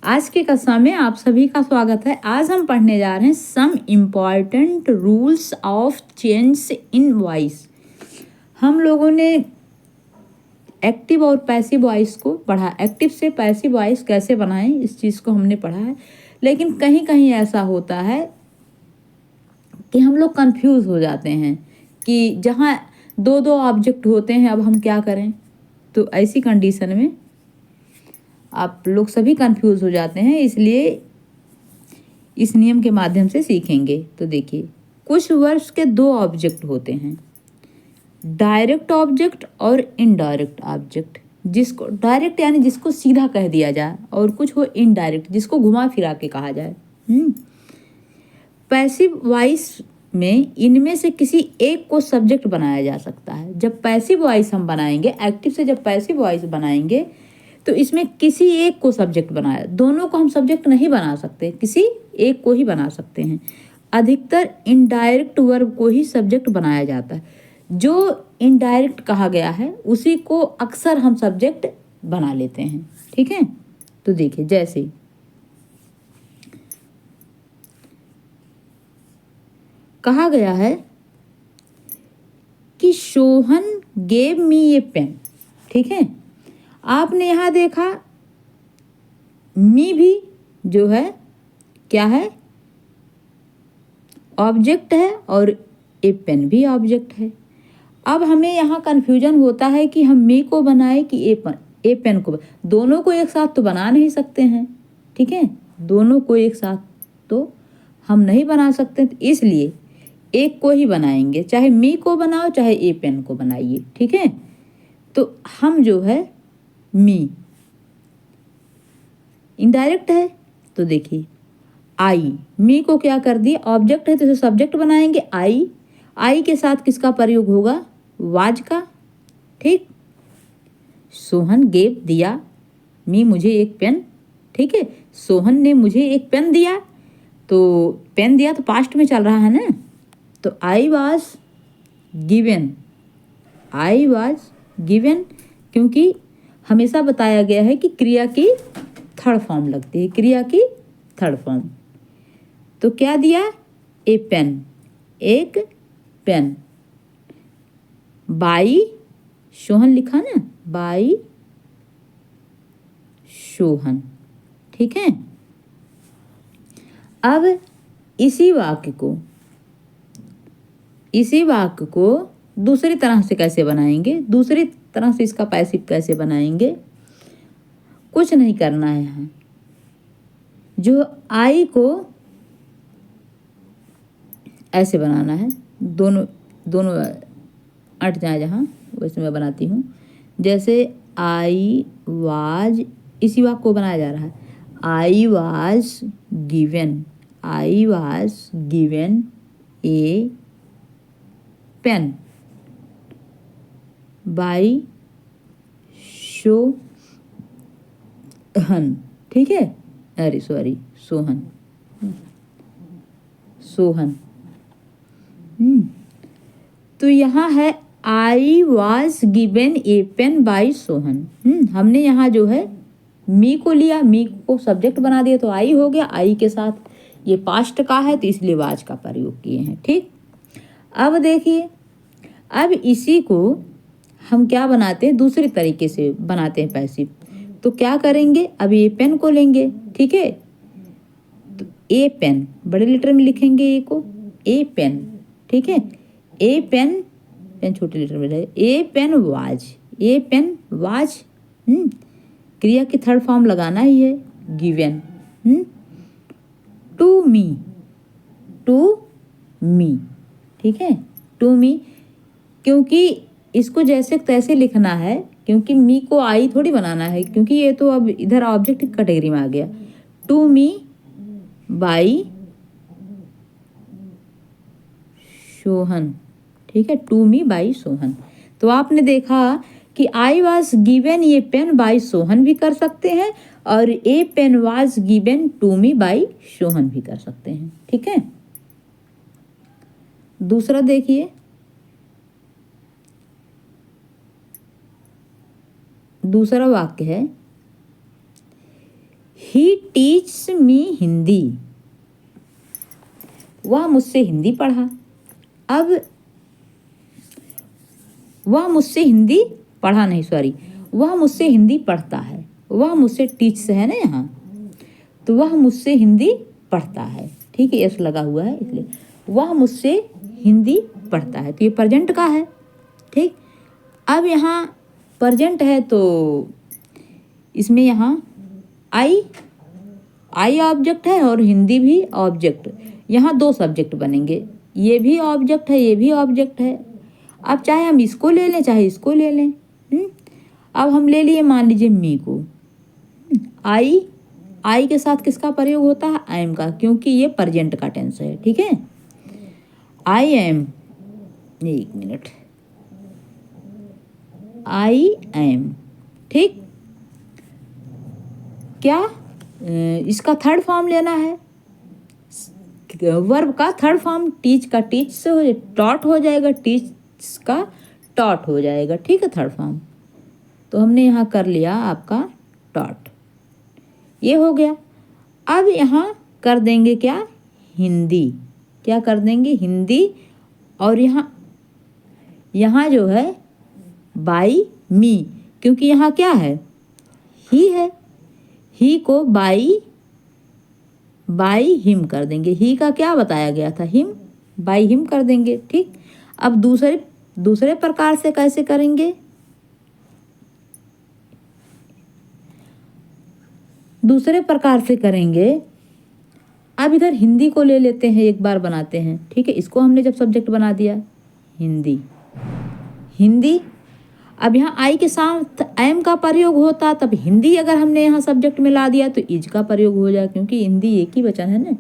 आज के कक्षा में आप सभी का स्वागत है। आज हम पढ़ने जा रहे हैं some important rules of change in voice. हम लोगों ने एक्टिव और पैसिव वॉइस को पढ़ा। एक्टिव से पैसिव वॉइस कैसे बनाएं, इस चीज़ को हमने पढ़ा है। लेकिन कहीं कहीं ऐसा होता है कि हम लोग कंफ्यूज हो जाते हैं कि जहाँ दो दो ऑब्जेक्ट होते हैं, अब हम क्या करें। तो ऐसी कंडीशन में आप लोग सभी कंफ्यूज हो जाते हैं, इसलिए इस नियम के माध्यम से सीखेंगे। तो देखिए, कुछ वर्ड्स के दो ऑब्जेक्ट होते हैं, डायरेक्ट ऑब्जेक्ट और इनडायरेक्ट ऑब्जेक्ट। जिसको डायरेक्ट यानी जिसको सीधा कह दिया जाए, और कुछ हो इनडायरेक्ट जिसको घुमा फिरा के कहा जाए। पैसिव वॉइस में इनमें से किसी एक को सब्जेक्ट बनाया जा सकता है। जब पैसिव वॉइस हम बनाएंगे, एक्टिव से जब पैसिव वॉइस बनाएंगे तो इसमें किसी एक को सब्जेक्ट बनाया, दोनों को हम सब्जेक्ट नहीं बना सकते, किसी एक को ही बना सकते हैं। अधिकतर इनडायरेक्ट वर्ब को ही सब्जेक्ट बनाया जाता है। जो इनडायरेक्ट कहा गया है उसी को अक्सर हम सब्जेक्ट बना लेते हैं। ठीक है, तो देखिए, जैसे कहा गया है कि सोहन गेव मी ए पेन। ठीक है, आपने यहां देखा मी भी जो है क्या है, ऑब्जेक्ट है, और ए पेन भी ऑब्जेक्ट है। अब हमें यहाँ कन्फ्यूजन होता है कि हम मी को बनाए कि ए पेन को। दोनों को एक साथ तो बना नहीं सकते हैं। ठीक है, दोनों को एक साथ तो हम नहीं बना सकते, तो इसलिए एक को ही बनाएंगे। चाहे मी को बनाओ चाहे ए पेन को बनाइए। ठीक है, तो हम जो है मी इनडायरेक्ट है, तो देखिए आई, मी को क्या कर दिए, ऑब्जेक्ट है तो इसे सब्जेक्ट बनाएंगे। आई के साथ किसका प्रयोग होगा, वाज का। ठीक, सोहन गेव दिया मी मुझे एक पेन। ठीक है, सोहन ने मुझे एक पेन दिया, तो पेन दिया तो पास्ट में चल रहा है ना, तो आई was given, I was given, क्योंकि हमेशा बताया गया है कि क्रिया की थर्ड फॉर्म लगती है, क्रिया की थर्ड फॉर्म। तो क्या दिया, ए पेन, एक पेन। बाई सोहन लिखा ना, बाई सोहन। ठीक है, अब इसी वाक्य को दूसरी तरह से कैसे बनाएंगे, दूसरी तरह से इसका पैसिव कैसे बनाएंगे। कुछ नहीं करना है यहाँ, जो आई को ऐसे बनाना है, दोनों अट जाए जहाँ, वैसे मैं बनाती हूँ। जैसे आई वाज, इसी वाक्य को बनाया जा रहा है, I was given, I was given a pen by Sohan. ठीक है, अरे सॉरी, सोहन। तो यहाँ है I was given a pen by Sohan. हमने यहाँ जो है मी को लिया, मी को सब्जेक्ट बना दिया, तो आई हो गया। आई के साथ ये पास्ट का है तो इसलिए वाज का प्रयोग किए हैं। ठीक, अब देखिए, अब इसी को हम क्या बनाते हैं, दूसरे तरीके से बनाते हैं पैसिव। तो क्या करेंगे, अब ये पेन को लेंगे। ठीक है, तो ए पेन बड़े लेटर में लिखेंगे, ए को, ए पेन। ठीक है, ए पेन, पेन छोटे लेटर में रहे, a pen was, a pen was. क्रिया की थर्ड फॉर्म लगाना ही है, गिवन। टू मी, ठीक है, टू मी, क्योंकि इसको जैसे तैसे लिखना है, क्योंकि मी को आई थोड़ी बनाना है, क्योंकि ये तो अब इधर ऑब्जेक्ट की कैटेगरी में आ गया। To me by Sohan. ठीक है, टू मी बाई सोहन। तो आपने देखा कि आई वॉज गिवन ये पेन बाई सोहन भी कर सकते हैं, और a pen was given to me by Sohan भी कर सकते हैं। ठीक है, दूसरा देखिए, दूसरा वाक्य है, ही टीच मी हिंदी, वह मुझसे हिंदी पढ़ा। अब वह मुझसे हिंदी पढ़ा नहीं, सॉरी, वह मुझसे हिंदी पढ़ता है। वह मुझसे टीच से है ना यहाँ, तो वह मुझसे हिंदी पढ़ता है। ठीक है, यस लगा हुआ है इसलिए वह मुझसे हिंदी पढ़ता है, तो ये प्रेजेंट का है। ठीक, अब यहाँ प्रेजेंट है तो इसमें यहाँ आई ऑब्जेक्ट है और हिंदी भी ऑब्जेक्ट। यहाँ दो सब्जेक्ट बनेंगे, ये भी ऑब्जेक्ट है, ये भी ऑब्जेक्ट है। अब चाहे हम इसको ले लें चाहे इसको ले लें। अब हम ले लिए, मान लीजिए मी को। आई के साथ किसका प्रयोग होता है? आई एम का, क्योंकि ये प्रेजेंट का टेंस है। ठीक है, आई एम, एक मिनट, आई एम। ठीक, क्या इसका थर्ड फॉर्म लेना है, वर्ब का थर्ड फॉर्म टीच का टीच से हो, टॉट हो जाएगा, टीच का टॉट हो जाएगा। ठीक है, थर्ड फॉर्म। तो हमने यहाँ कर लिया आपका टॉट, ये हो गया। अब यहाँ कर देंगे क्या? हिंदी। क्या कर देंगे? हिंदी। और यहाँ जो है बाई मी, क्योंकि यहाँ क्या है? ही है, ही को बाई हिम कर देंगे। ही का क्या बताया गया था? हिम, बाई हिम कर देंगे। ठीक, अब दूसरे प्रकार से कैसे करेंगे? दूसरे प्रकार से करेंगे। अब इधर हिंदी को ले लेते हैं, एक बार बनाते हैं। ठीक है, इसको हमने जब सब्जेक्ट बना दिया हिंदी। अब यहाँ आई के साथ एम का प्रयोग होता, तब हिंदी अगर हमने यहाँ सब्जेक्ट में ला दिया तो इज का प्रयोग हो जाए, क्योंकि हिंदी एक ही वचन है ना,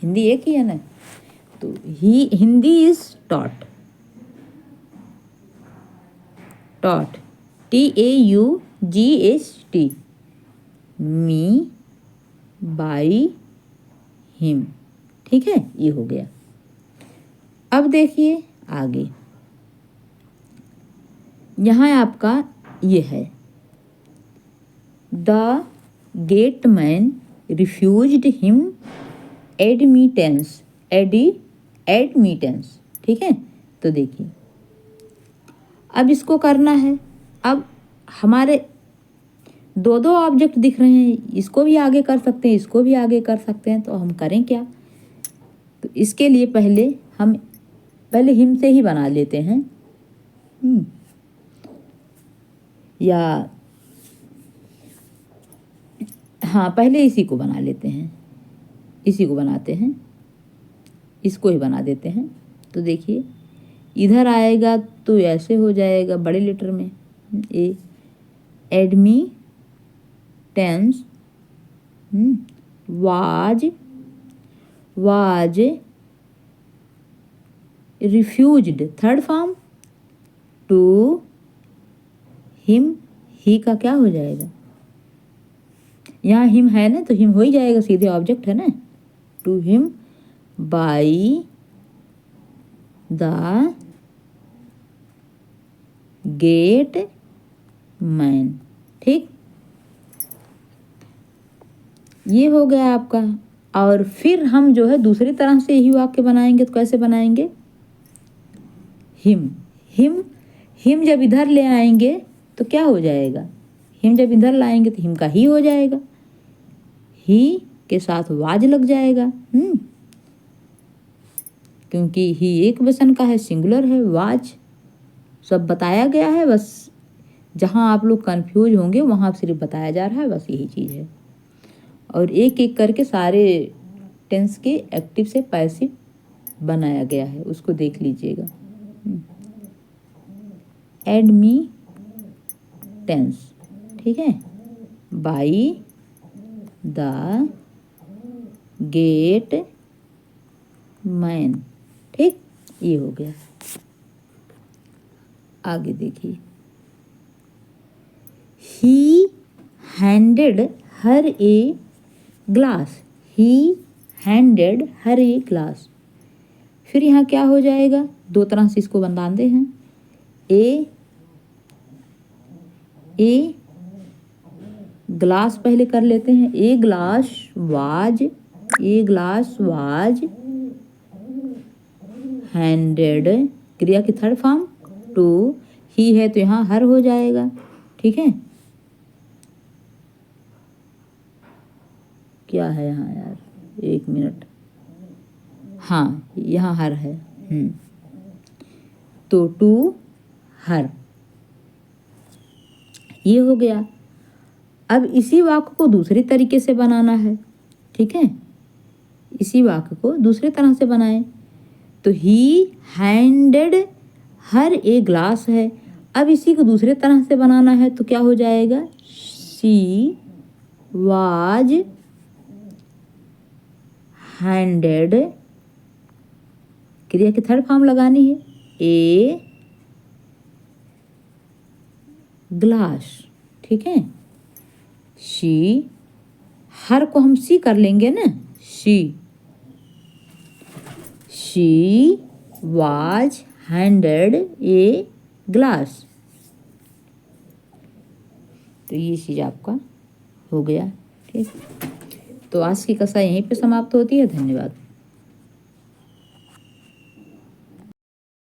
हिंदी एक ही है ना। तो Hindi is taught, TAUGHT, me by him. ठीक है, ये हो गया। अब देखिए आगे, यहाँ आपका ये है, the gateman refused him admittance. ठीक है, तो देखिए अब इसको करना है। अब हमारे दो ऑब्जेक्ट दिख रहे हैं, इसको भी आगे कर सकते हैं, इसको भी आगे कर सकते हैं, तो हम करें क्या? तो इसके लिए पहले हिम से ही बना लेते हैं। या हाँ, पहले इसी को बना लेते हैं, इसी को बनाते हैं, इसको ही बना देते हैं। तो देखिए इधर आएगा तो ऐसे हो जाएगा बड़े लेटर में, admittance was refused, third form to him. He का क्या हो जाएगा? यहाँ हिम है ना, तो हिम हो ही जाएगा, सीधे ऑब्जेक्ट है ना। To him by the gate man. ठीक, ये हो गया आपका। और फिर हम जो है दूसरी तरह से यही वाक्य बनाएंगे, तो कैसे बनाएंगे? हिम जब इधर ले आएंगे तो क्या हो जाएगा? हिम जब इधर लाएंगे तो हिम का ही हो जाएगा, ही के साथ वाज लग जाएगा। क्योंकि ही एक वचन का है, सिंगुलर है, वाज सब बताया गया है। बस जहाँ आप लोग कंफ्यूज होंगे वहाँ सिर्फ बताया जा रहा है, बस यही चीज़ है। और एक एक करके सारे टेंस के एक्टिव से पैसिव बनाया गया है, उसको देख लीजिएगा। एडमिटेंस, ठीक है, बाई द गेट मैन। ठीक, ये हो गया। आगे देखिए, ही handed her a glass. He handed her a glass. फिर यहाँ क्या हो जाएगा? दो तरह से इसको बनाते हैं। ए ग्लास पहले कर लेते हैं। ए ग्लास वाज हैंडेड, क्रिया की थर्ड फॉर्म टू, ही है तो यहाँ हर हो जाएगा। ठीक है, क्या है यहाँ यार, एक मिनट, हाँ यहाँ हर है। तो टू हर, ये हो गया। अब इसी वाक्य को दूसरे तरीके से बनाना है। ठीक है, इसी वाक्य को दूसरे तरह से बनाएं। तो ही हैंडेड हर ए ग्लास है। अब इसी को दूसरे तरह से बनाना है तो क्या हो जाएगा, शी वाज हैंडेड, क्रिया की थर्ड फॉर्म लगानी है, ए ग्लास। ठीक है, शी, हर को हम सी कर लेंगे ना, she was handed a glass. तो ये चीज़ आपका हो गया। ठीक, तो आज की कक्षा यहीं पे समाप्त होती है। धन्यवाद।